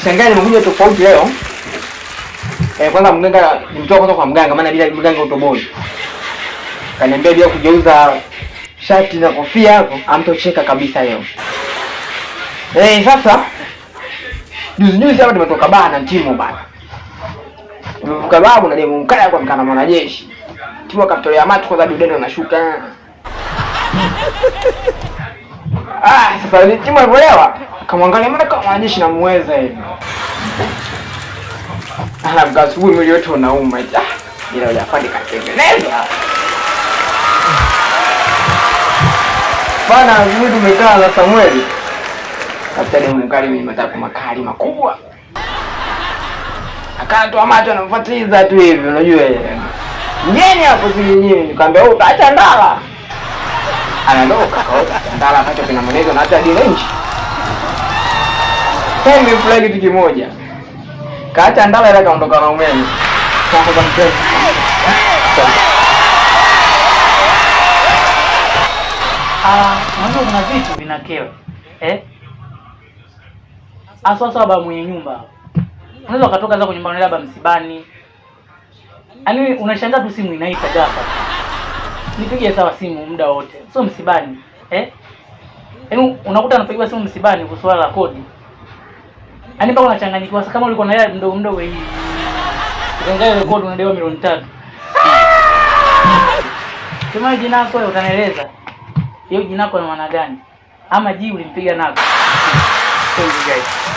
Shangaa nimekuja tofauti leo. Kwanza mganga nimtoa kwanza kwa mganga maana bila mganga utoboi. Kaniambia bila kugeuza shati na kofia hapo amtocheka kabisa leo. Sasa juzi hapa tumetoka baa na timu bana. Tumevuka babu na demu mkaya kwa mkana mwanajeshi. Timu akatolea macho kwa sababu dendo anashuka. Sasa ni timu alipolewa. Kamwangalia mbona kama mwanajeshi namuweza hivi. Asubuhi mwili wote unauma. Ila hujafanya katengeneza. Bana asubuhi tumekaa na Samueli. Kapteni mkali mwenye matako makali makubwa. Akatoa macho anamfuatilia tu hivi unajua yeye. Mgeni hapo si yenyewe nikamwambia wewe utaacha ndala. Anaondoka ndala akacho kina manezo na hata dilenji. Tembe fulani kitu kimoja. Kaacha ndala ile kaondoka na umeme. Sasa mtego. Mwanzo kuna vitu vinakera. Sasa mwenye nyumba. Unaweza ukatoka zako nyumbani labda msibani. Yaani unashangaa tu simu inaita ghafla. Nipige sawa simu muda wote. Sio msibani. Yaani unakuta anapigiwa simu msibani kwa swala la kodi. Yaani mpaka unachanganyikiwa kama ulikuwa na hela mdogo hii. Ukiangalia ile kodi unadaiwa milioni 3. Kama jina lako wewe utanieleza. Hiyo jina lako ni maana gani? Ama ulimpiga nako? Thank you guys.